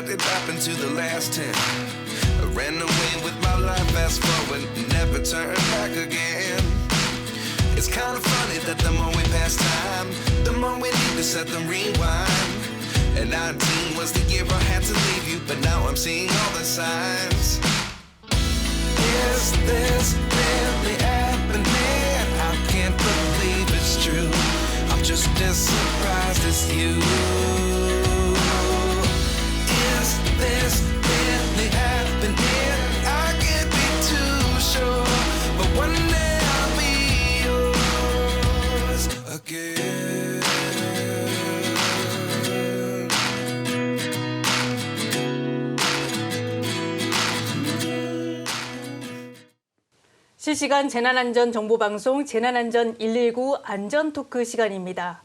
what did happen to the last 10? I ran away with my life, fast forward, never turn back again. It's kind of funny that the more we pass time, the more we need to set the rewind. And 19 was the year I had to leave you, but now I'm seeing all the signs. Is this really happening? I can't believe it's true. I'm just as surprised as you. Is this really happening? I can't be too sure, but one day I'll be yours again. 실시간 재난안전정보방송 재난안전 119 안전토크 시간입니다.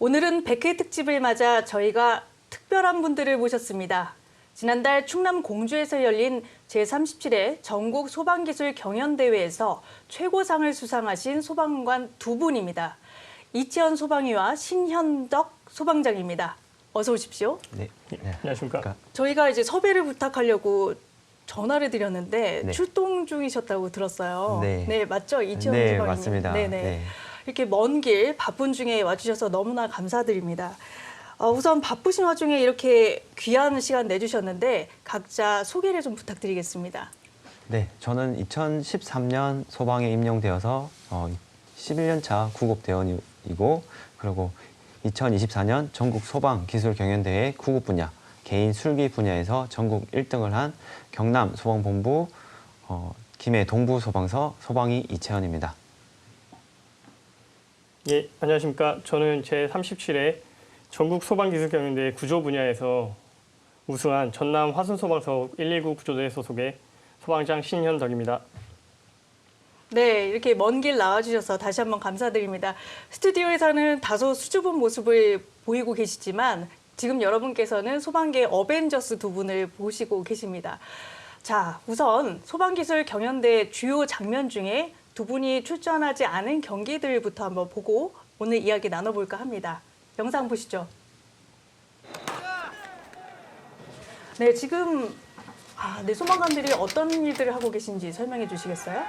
오늘은 100회 특집을 맞아 저희가 특별한 분들을 모셨습니다. 지난달 충남 공주에서 열린 제37회 전국 소방기술 경연대회에서 최고상을 수상하신 소방관 두 분입니다. 이채연 소방위와 신현덕 소방장입니다. 어서 오십시오. 네. 안녕하십니까. 저희가 이제 섭외를 부탁하려고 전화를 드렸는데 네. 출동 중이셨다고 들었어요. 네. 맞죠? 이채원 네, 소방님. 맞습니다. 네네. 네. 이렇게 먼 길 바쁜 중에 와주셔서 너무나 감사드립니다. 우선 바쁘신 와중에 이렇게 귀한 시간 내주셨는데 각자 소개를 좀 부탁드리겠습니다. 네, 저는 2013년 소방에 임용되어서 11년 차 구급대원이고, 그리고 2024년 전국 소방 기술 경연대회 구급 분야 개인 술기 분야에서 전국 1등을 한 경남 소방본부 김해 동부소방서 소방이 이채연입니다. 예, 안녕하십니까. 저는 제37회 전국 소방기술경연대회 구조 분야에서 우승한 전남 화순소방서 119 구조대 소속의 소방장 신현덕입니다. 네, 이렇게 먼 길 나와주셔서 다시 한번 감사드립니다. 스튜디오에서는 다소 수줍은 모습을 보이고 계시지만 지금 여러분께서는 소방계 어벤져스 두 분을 보시고 계십니다. 자, 우선 소방기술 경연대 주요 장면 중에 두 분이 출전하지 않은 경기들부터 한번 보고 오늘 이야기 나눠볼까 합니다. 영상 보시죠. 네, 지금 소방관들이 어떤 일들을 하고 계신지 설명해 주시겠어요?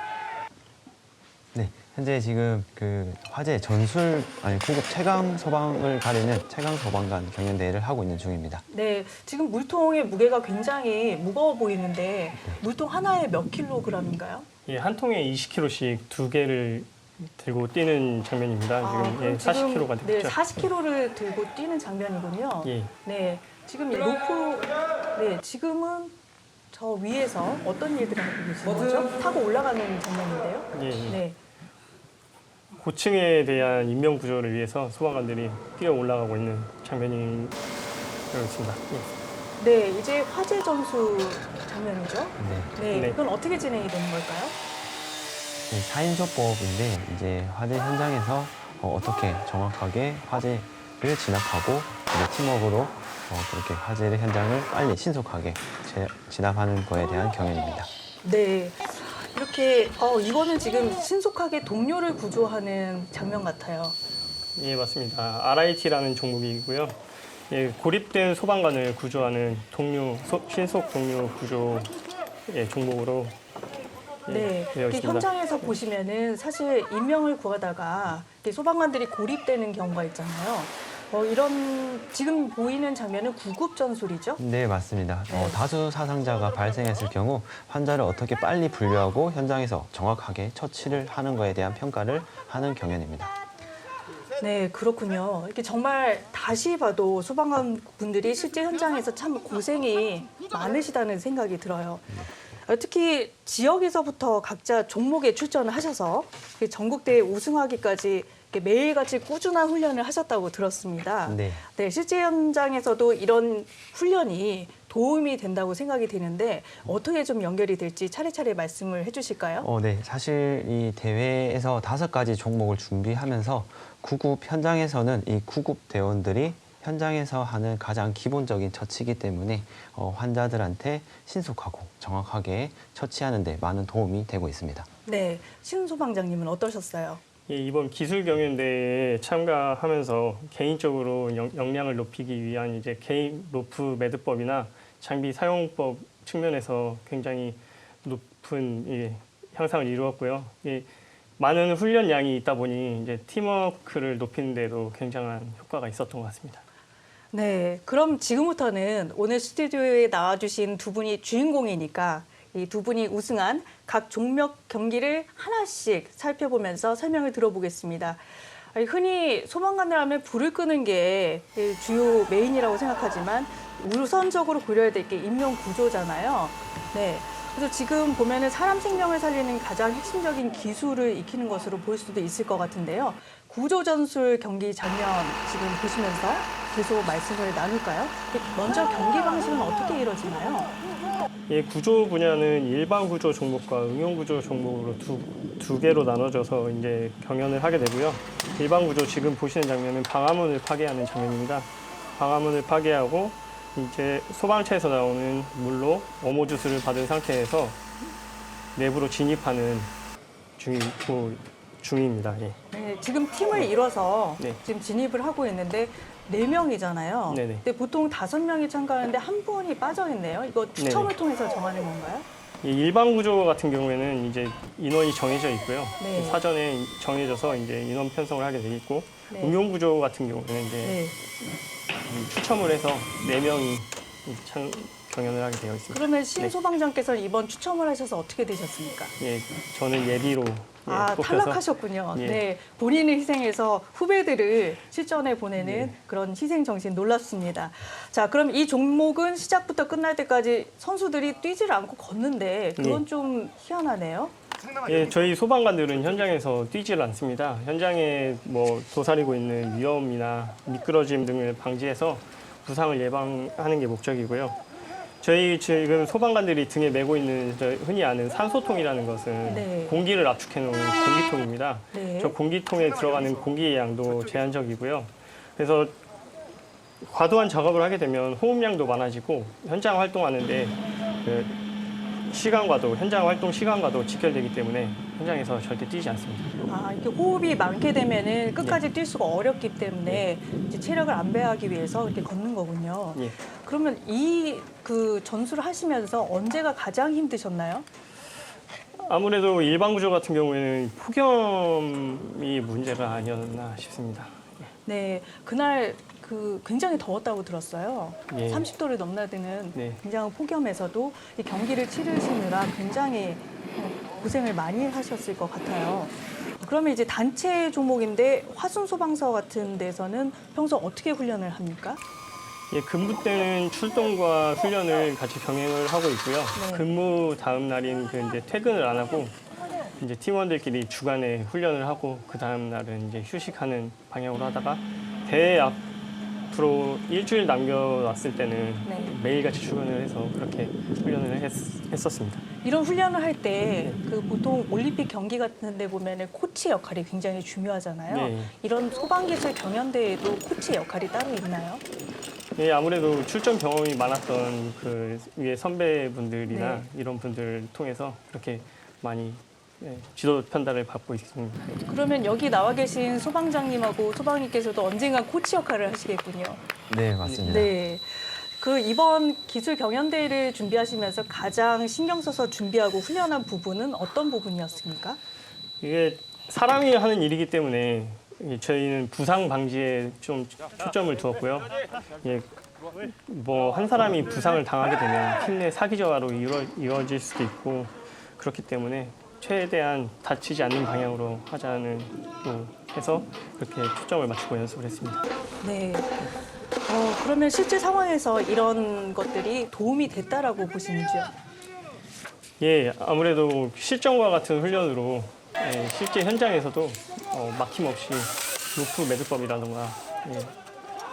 네, 현재 지금 그 화재 전술 구급 최강 소방을 가리는 최강 소방관 경연대회를 하고 있는 중입니다. 네, 지금 물통의 무게가 굉장히 무거워 보이는데 물통 하나에 몇 킬로그램인가요? 예, 한 통에 20kg씩 두 개를 들고 뛰는 장면입니다. 지금 그럼 40kg가 네, 됐죠. 40kg를 들고 뛰는 장면이군요. 예. 네, 지금 이 로프, 네, 지금은 저 위에서 어떤 일들을 하고 계시는 거죠? 타고 올라가는 장면인데요. 예, 예. 네, 고층에 대한 인명 구조를 위해서 소방관들이 뛰어 올라가고 있는 장면이 되었습니다. 예. 네, 이제 화재 전수 장면이죠. 네, 네. 이건 어떻게 진행이 되는 걸까요? 네, 4인조법인데 이제 화재 현장에서 어떻게 정확하게 화재를 진압하고 이제 팀워크로 그렇게 화재 현장을 빨리 신속하게 진압하는 거에 대한 경연입니다. 네, 이렇게 이거는 지금 신속하게 동료를 구조하는 장면 같아요. 예, 맞습니다. RIT라는 종목이고요. 예, 고립된 소방관을 구조하는 신속 동료 구조 종목으로 네, 되어 이렇게 있습니다. 현장에서 보시면은 사실 인명을 구하다가 이렇게 소방관들이 고립되는 경우가 있잖아요. 이런 지금 보이는 장면은 구급 전술이죠? 네, 맞습니다. 네. 다수 사상자가 발생했을 경우 환자를 어떻게 빨리 분류하고 현장에서 정확하게 처치를 하는 거에 대한 평가를 하는 경연입니다. 네, 그렇군요. 이렇게 정말 다시 봐도 소방관 분들이 실제 현장에서 참 고생이 많으시다는 생각이 들어요. 특히 지역에서부터 각자 종목에 출전을 하셔서 전국대회 우승하기까지 매일같이 꾸준한 훈련을 하셨다고 들었습니다. 네. 네, 실제 현장에서도 이런 훈련이 도움이 된다고 생각이 되는데 어떻게 좀 연결이 될지 차례차례 말씀을 해주실까요? 네. 사실 이 대회에서 5가지 종목을 준비하면서 구급 현장에서는 이 구급 대원들이 현장에서 하는 가장 기본적인 처치이기 때문에 환자들한테 신속하고 정확하게 처치하는 데 많은 도움이 되고 있습니다. 네, 신 소방장님은 어떠셨어요? 예, 이번 기술경연대회에 참가하면서 개인적으로 역량을 높이기 위한 이제 개인 로프 매듭법이나 장비 사용법 측면에서 굉장히 높은 향상을 이루었고요. 많은 훈련량이 있다 보니 이제 팀워크를 높이는 데도 굉장한 효과가 있었던 것 같습니다. 네, 그럼 지금부터는 오늘 스튜디오에 나와주신 두 분이 주인공이니까 이 두 분이 우승한 각 종목 경기를 하나씩 살펴보면서 설명을 들어보겠습니다. 흔히 소방관을 하면 불을 끄는 게 주요 메인이라고 생각하지만 우선적으로 고려해야 될 게 인명 구조잖아요. 네. 그래서 지금 보면은 사람 생명을 살리는 가장 핵심적인 기술을 익히는 것으로 볼 수도 있을 것 같은데요. 구조전술 경기 장면 지금 보시면서 계속 말씀을 나눌까요? 먼저 경기 방식은 어떻게 이루어지나요? 구조 분야는 일반 구조 종목과 응용 구조 종목으로 두 개로 나눠져서 이제 경연을 하게 되고요. 일반 구조 지금 보시는 장면은 방화문을 파괴하는 장면입니다. 방화문을 파괴하고 이제 소방차에서 나오는 물로 어모주스를 받은 상태에서 내부로 진입하는 중입니다. 예. 네, 지금 팀을 이뤄서 네. 지금 진입을 하고 있는데 4명이잖아요. 네네. 근데 보통 5명이 참가하는데 한 분이 빠져 있네요. 이거 추첨을 통해서 정하는 건가요? 일반 구조 같은 경우에는 이제 인원이 정해져 있고요. 네. 사전에 정해져서 이제 인원 편성을 하게 되겠고, 네. 응용 구조 같은 경우에는 이제 네. 추첨을 해서 4명이 경연을 하게 되어 있습니다. 그러면 신소방장께서는 이번 추첨을 하셔서 어떻게 되셨습니까? 예, 저는 예비로 뽑혀서 탈락하셨군요. 예. 네, 본인을 희생해서 후배들을 실전에 보내는 네. 그런 희생 정신 놀랍습니다. 자, 그럼 이 종목은 시작부터 끝날 때까지 선수들이 뛰질 않고 걷는데 그건 네. 좀 희한하네요. 예, 저희 소방관들은 현장에서 뛰질 않습니다. 현장에 뭐 도사리고 있는 위험이나 미끄러짐 등을 방지해서 부상을 예방하는 게 목적이고요. 저희 지금 소방관들이 등에 메고 있는 흔히 아는 산소통이라는 것은 네. 공기를 압축해 놓은 공기통입니다. 네. 저 공기통에 들어가는 공기의 양도 제한적이고요. 그래서 과도한 작업을 하게 되면 호흡량도 많아지고 현장 활동하는데 현장 활동 시간과도 직결되기 때문에 현장에서 절대 뛰지 않습니다. 이렇게 호흡이 많게 되면은 끝까지 뛸 수가 어렵기 때문에 이제 체력을 안배하기 위해서 이렇게 걷는 거군요. 예. 그러면 그 전술을 하시면서 언제가 가장 힘드셨나요? 아무래도 일반 구조 같은 경우에는 폭염이 문제가 아니었나 싶습니다. 네, 그날 굉장히 더웠다고 들었어요. 예. 30도를 넘나드는 네. 굉장한 폭염에서도 이 경기를 치르시느라 굉장히 고생을 많이 하셨을 것 같아요. 그러면 이제 단체 종목인데 화순 소방서 같은 데서는 평소 어떻게 훈련을 합니까? 예, 근무 때는 출동과 훈련을 같이 병행을 하고 있고요. 네. 근무 다음 날인 이제 퇴근을 안 하고 이제 팀원들끼리 주간에 훈련을 하고 그 다음 날은 이제 휴식하는 방향으로 하다가 대회 앞으로 일주일 남겨놨을 때는 네. 매일같이 출근을 해서 그렇게 훈련을 했었습니다. 이런 훈련을 할 때 보통 올림픽 경기 같은 데 보면 코치 역할이 굉장히 중요하잖아요. 네. 이런 소방기술 경연대회도 코치 역할이 따로 있나요? 예, 아무래도 출전 경험이 많았던 그 위에 선배분들이나 네. 이런 분들을 통해서 그렇게 많이 지도 편달을 받고 있습니다. 그러면 여기 나와 계신 소방장님하고 소방님께서도 언젠간 코치 역할을 하시겠군요. 네, 맞습니다. 네. 이번 기술 경연대회를 준비하시면서 가장 신경 써서 준비하고 훈련한 부분은 어떤 부분이었습니까? 이게 사람이 하는 일이기 때문에 저희는 부상 방지에 좀 초점을 두었고요. 예, 뭐 한 사람이 부상을 당하게 되면 팀 내 사기저하로 이루어질 수도 있고 그렇기 때문에 최대한 다치지 않는 방향으로 하자는 또 해서 그렇게 초점을 맞추고 연습을 했습니다. 네. 그러면 실제 상황에서 이런 것들이 도움이 됐다라고 보시는지요? 예, 아무래도 실전과 같은 훈련으로 실제 현장에서도 막힘없이 루프 매듭법이라던가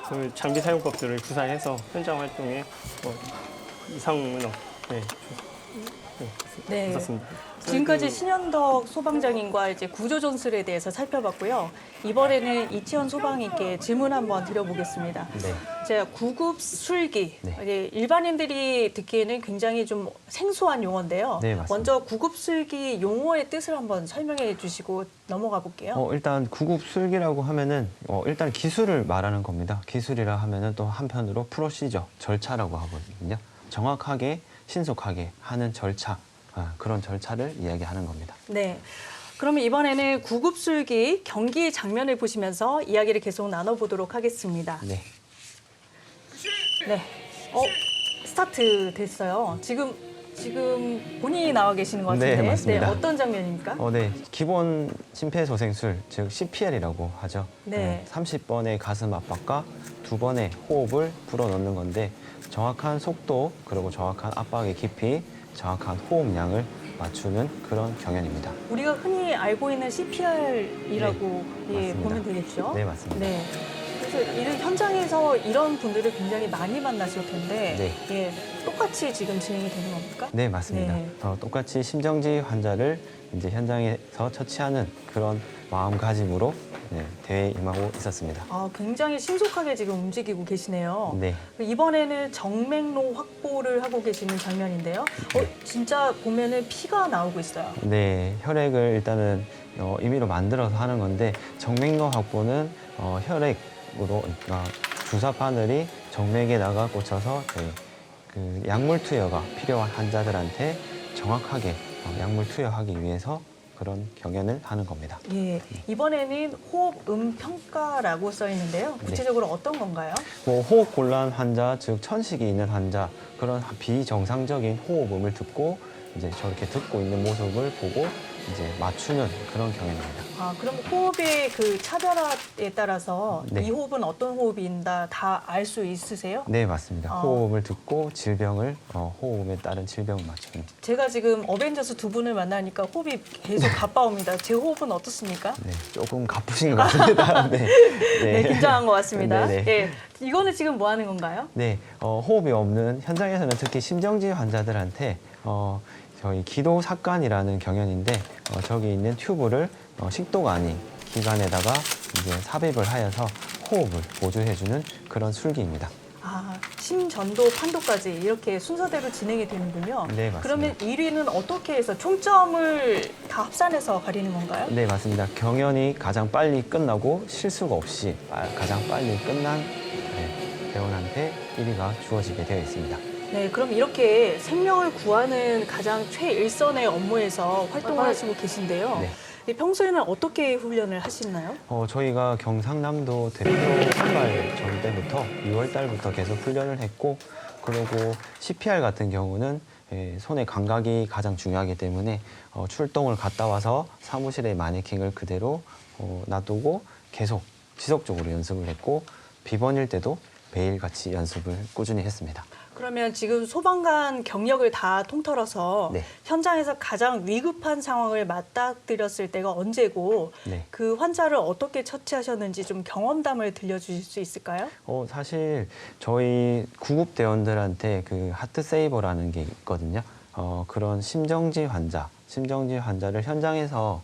그 장비 사용법들을 구사해서 현장 활동에 이상은 네. 있었습니다. 지금까지 신현덕 소방장님과 이제 구조 전술에 대해서 살펴봤고요. 이번에는 이치현 소방님께 질문 한번 드려보겠습니다. 네. 제가 구급 술기, 네. 이제 일반인들이 듣기에는 굉장히 좀 생소한 용어인데요. 네, 맞습니다. 먼저 구급 술기 용어의 뜻을 한번 설명해 주시고 넘어가 볼게요. 일단 구급술기라고 하면은 일단 기술을 말하는 겁니다. 기술이라 하면은 또 한편으로 프로시저, 절차라고 하거든요. 정확하게 신속하게 하는 절차, 그런 절차를 이야기하는 겁니다. 네. 그러면 이번에는 구급술기 경기 장면을 보시면서 이야기를 계속 나눠보도록 하겠습니다. 네. 네. 스타트 됐어요. 지금 본인이 나와 계시는 것 같은데. 네, 맞습니다. 어떤 장면입니까? 네. 기본 심폐소생술, 즉 CPR이라고 하죠. 네. 30번의 가슴 압박과 2번의 호흡을 불어넣는 건데 정확한 속도, 그리고 정확한 압박의 깊이, 정확한 호흡량을 맞추는 그런 경연입니다. 우리가 흔히 알고 있는 CPR이라고 맞습니다. 보면 되겠죠? 네, 맞습니다. 네. 그래서 이런 현장에서 이런 분들을 굉장히 많이 만나실 텐데 똑같이 지금 진행이 되는 겁니까? 네, 맞습니다. 네. 똑같이 심정지 환자를 이제 현장에서 처치하는 그런 마음가짐으로 대회에 임하고 있었습니다. 굉장히 신속하게 지금 움직이고 계시네요. 네. 이번에는 정맥로 확보를 하고 계시는 장면인데요. 진짜 보면은 피가 나오고 있어요. 네, 혈액을 일단은 임의로 만들어서 하는 건데 정맥로 확보는 혈액으로 주사 바늘이 정맥에다가 꽂혀서 그 약물 투여가 필요한 환자들한테 정확하게 약물 투여하기 위해서 그런 경연을 하는 겁니다. 예, 이번에는 호흡 평가라고 써 있는데요. 구체적으로 어떤 건가요? 호흡 곤란 환자, 즉 천식이 있는 환자, 그런 비정상적인 호흡음을 듣고 이제 저렇게 듣고 있는 모습을 보고 이제 맞추는 그런 경연입니다. 그럼 호흡의 그 차별화에 따라서 네. 이 호흡은 어떤 호흡인다 다 알 수 있으세요? 네, 맞습니다. 호흡을 듣고 질병을 호흡에 따른 질병을 맞추는. 제가 지금 어벤져스 두 분을 만나니까 호흡이 계속 가빠옵니다. 제 호흡은 어떻습니까? 네, 조금 가쁘신 것 같습니다. 네. 네, 긴장한 것 같습니다. 네네. 예, 이거는 지금 뭐 하는 건가요? 네, 호흡이 없는 현장에서는 특히 심정지 환자들한테 저희 기도삭관이라는 경연인데 저기 있는 튜브를 식도가 아닌 기관에다가 이제 삽입을 하여서 호흡을 보조해주는 그런 술기입니다. 심전도, 판도까지 이렇게 순서대로 진행이 되는군요. 네, 맞습니다. 그러면 1위는 어떻게 해서 총점을 다 합산해서 가리는 건가요? 네, 맞습니다. 경연이 가장 빨리 끝나고 실수가 없이 가장 빨리 끝난 대원한테 1위가 주어지게 되어 있습니다. 네, 그럼 이렇게 생명을 구하는 가장 최일선의 업무에서 활동을 하시고 계신데요. 네. 평소에는 어떻게 훈련을 하시나요? 저희가 경상남도 대표 선발 전 때부터 2월 달부터 계속 훈련을 했고, 그리고 CPR 같은 경우는 손의 감각이 가장 중요하기 때문에 출동을 갔다 와서 사무실에 마네킹을 그대로 놔두고 계속 지속적으로 연습을 했고, 비번일 때도 매일같이 연습을 꾸준히 했습니다. 그러면 지금 소방관 경력을 다 통틀어서 네. 현장에서 가장 위급한 상황을 맞닥뜨렸을 때가 언제고 네. 그 환자를 어떻게 처치하셨는지 좀 경험담을 들려주실 수 있을까요? 사실 저희 구급대원들한테 그 하트세이버라는 게 있거든요. 그런 심정지 환자를 현장에서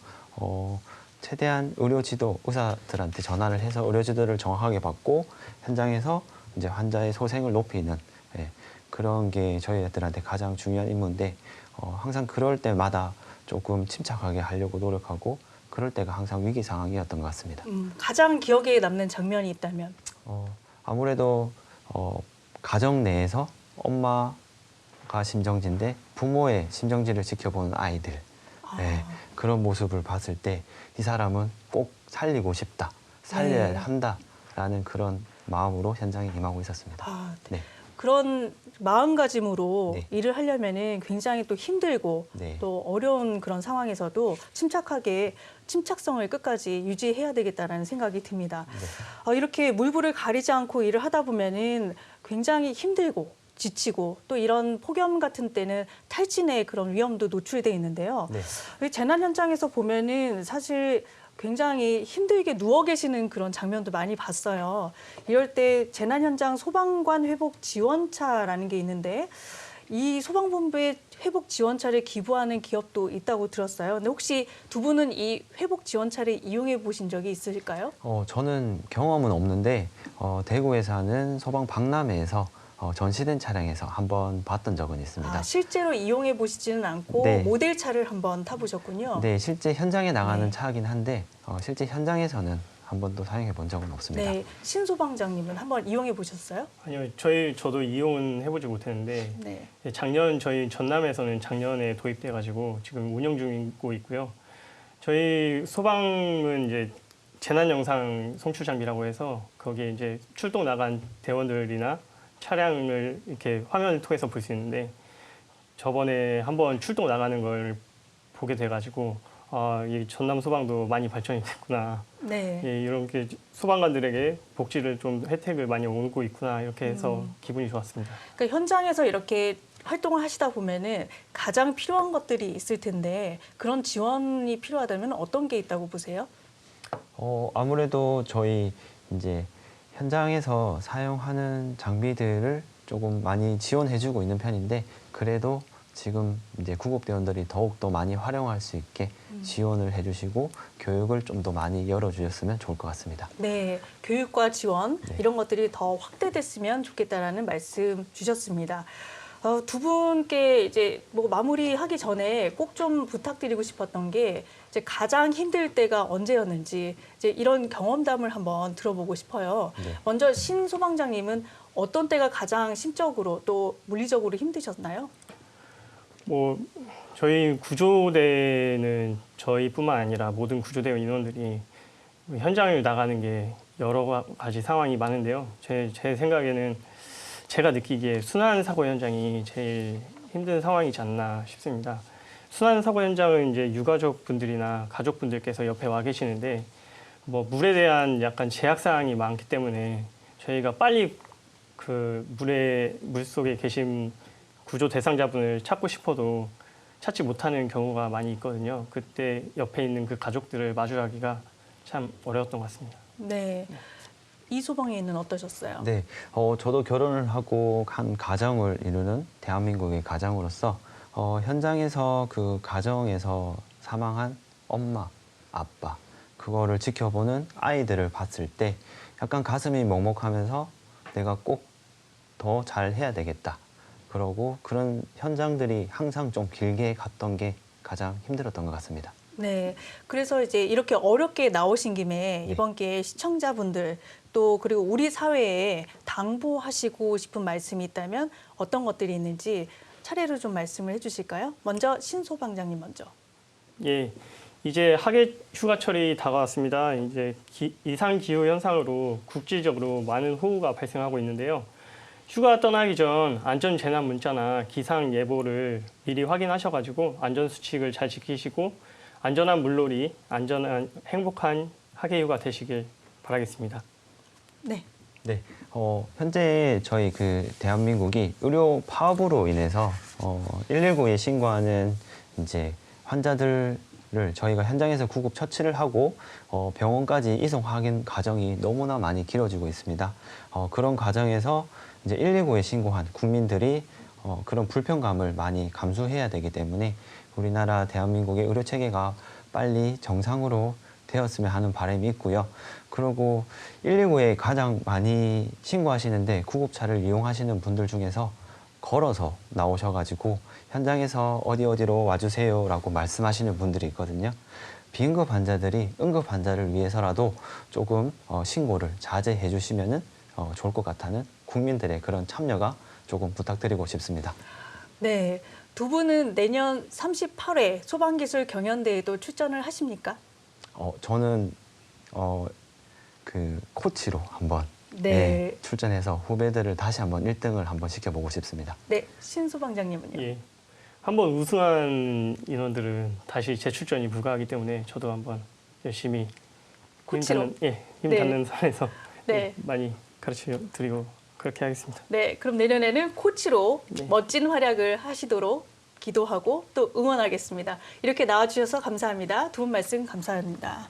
최대한 의료지도 의사들한테 전화를 해서 의료지도를 정확하게 받고 현장에서 이제 환자의 소생을 높이는 그런 게 저희들한테 가장 중요한 임무인데 항상 그럴 때마다 조금 침착하게 하려고 노력하고 그럴 때가 항상 위기 상황이었던 것 같습니다. 가장 기억에 남는 장면이 있다면? 아무래도 가정 내에서 엄마가 심정지인데 부모의 심정지를 지켜보는 아이들 그런 모습을 봤을 때 이 사람은 꼭 살리고 싶다, 살려야 한다라는 그런 마음으로 현장에 임하고 있었습니다. 네. 그런 마음가짐으로 네. 일을 하려면은 굉장히 또 힘들고 네. 또 어려운 그런 상황에서도 침착하게 침착성을 끝까지 유지해야 되겠다라는 생각이 듭니다. 네. 이렇게 물불을 가리지 않고 일을 하다 보면은 굉장히 힘들고 지치고 또 이런 폭염 같은 때는 탈진의 그런 위험도 노출돼 있는데요. 네. 재난 현장에서 보면은 사실 굉장히 힘들게 누워 계시는 그런 장면도 많이 봤어요. 이럴 때 재난 현장 소방관 회복 지원차라는 게 있는데 이 소방본부에 회복 지원차를 기부하는 기업도 있다고 들었어요. 근데 혹시 두 분은 이 회복 지원차를 이용해 보신 적이 있으실까요? 저는 경험은 없는데 대구에서 하는 소방 박람회에서 전시된 차량에서 한번 봤던 적은 있습니다. 실제로 이용해 보시지는 않고 네. 모델차를 한번 타보셨군요. 네, 실제 현장에 나가는 네. 차긴 한데 실제 현장에서는 한 번도 사용해 본 적은 없습니다. 네, 신 소방장님은 한번 이용해 보셨어요? 아니요, 저도 이용은 해보지 못했는데 네. 작년 저희 전남에서는 작년에 도입돼가지고 지금 운영 중이고 있고요. 저희 소방은 이제 재난 영상 송출 장비라고 해서 거기에 이제 출동 나간 대원들이나 차량을 이렇게 화면을 통해서 볼 수 있는데 저번에 한번 출동 나가는 걸 보게 돼가지고 이 전남 소방도 많이 발전이 됐구나. 네. 예, 이렇게 소방관들에게 복지를 좀 혜택을 많이 오고 있구나 이렇게 해서 기분이 좋았습니다. 그러니까 현장에서 이렇게 활동을 하시다 보면은 가장 필요한 것들이 있을 텐데 그런 지원이 필요하다면 어떤 게 있다고 보세요? 아무래도 저희 이제 현장에서 사용하는 장비들을 조금 많이 지원해주고 있는 편인데 그래도 지금 이제 구급대원들이 더욱더 많이 활용할 수 있게 지원을 해주시고 교육을 좀 더 많이 열어주셨으면 좋을 것 같습니다. 네, 교육과 지원 네. 이런 것들이 더 확대됐으면 좋겠다라는 말씀 주셨습니다. 두 분께 이제 뭐 마무리하기 전에 꼭 좀 부탁드리고 싶었던 게 이제 가장 힘들 때가 언제였는지 이제 이런 경험담을 한번 들어보고 싶어요. 네. 먼저 신 소방장님은 어떤 때가 가장 심적으로 또 물리적으로 힘드셨나요? 뭐 저희 구조대는 저희뿐만 아니라 모든 구조대 인원들이 현장을 나가는 게 여러 가지 상황이 많은데요. 제 생각에는 제가 느끼기에 순환 사고 현장이 제일 힘든 상황이지 않나 싶습니다. 순환 사고 현장은 이제 유가족 분들이나 가족분들께서 옆에 와 계시는데 뭐 물에 대한 약간 제약 사항이 많기 때문에 저희가 빨리 그 물 속에 계신 구조 대상자분을 찾고 싶어도 찾지 못하는 경우가 많이 있거든요. 그때 옆에 있는 그 가족들을 마주하기가 참 어려웠던 것 같습니다. 네. 이 소방에는 어떠셨어요? 네, 저도 결혼을 하고 한 가정을 이루는 대한민국의 가장으로서 현장에서 그 가정에서 사망한 엄마, 아빠 그거를 지켜보는 아이들을 봤을 때 약간 가슴이 먹먹하면서 내가 꼭 더 잘해야 되겠다. 그러고 그런 현장들이 항상 좀 길게 갔던 게 가장 힘들었던 것 같습니다. 네. 그래서 이제 이렇게 어렵게 나오신 김에 네. 이번 기회에 시청자분들 또 그리고 우리 사회에 당부하시고 싶은 말씀이 있다면 어떤 것들이 있는지 차례로 좀 말씀을 해주실까요? 먼저 신 소방장님 먼저. 예, 이제 하계 휴가철이 다가왔습니다. 이제 이상 기후 현상으로 국지적으로 많은 호우가 발생하고 있는데요. 휴가 떠나기 전 안전 재난 문자나 기상 예보를 미리 확인하셔가지고 안전 수칙을 잘 지키시고 안전한 물놀이, 안전한 행복한 하계 휴가 되시길 바라겠습니다. 네. 네, 현재 저희 그 대한민국이 의료 파업으로 인해서 119에 신고하는 이제 환자들을 저희가 현장에서 구급 처치를 하고 병원까지 이송하는 과정이 너무나 많이 길어지고 있습니다. 그런 과정에서 이제 119에 신고한 국민들이 그런 불편감을 많이 감수해야 되기 때문에 우리나라 대한민국의 의료 체계가 빨리 정상으로 되었으면 하는 바람이 있고요. 그리고 119에 가장 많이 신고하시는데 구급차를 이용하시는 분들 중에서 걸어서 나오셔가지고 현장에서 어디로 와주세요라고 말씀하시는 분들이 있거든요. 비응급 환자들이 응급 환자를 위해서라도 조금 신고를 자제해 주시면 좋을 것 같다는 국민들의 그런 참여가 조금 부탁드리고 싶습니다. 네. 두 분은 내년 38회 소방기술 경연대회도 출전을 하십니까? 저는 그 코치로 한번 네. 출전해서 후배들을 다시 한번 1등을 한번 시켜보고 싶습니다. 네. 신 소방장님은요? 예, 한번 우승한 인원들은 다시 재출전이 불가하기 때문에 저도 한번 열심히 코치로? 힘 네. 닿는 선에서 네. 많이 가르쳐 드리고 그렇게 하겠습니다. 네, 그럼 내년에는 코치로 네. 멋진 활약을 하시도록 기도하고 또 응원하겠습니다. 이렇게 나와주셔서 감사합니다. 두 분 말씀 감사합니다.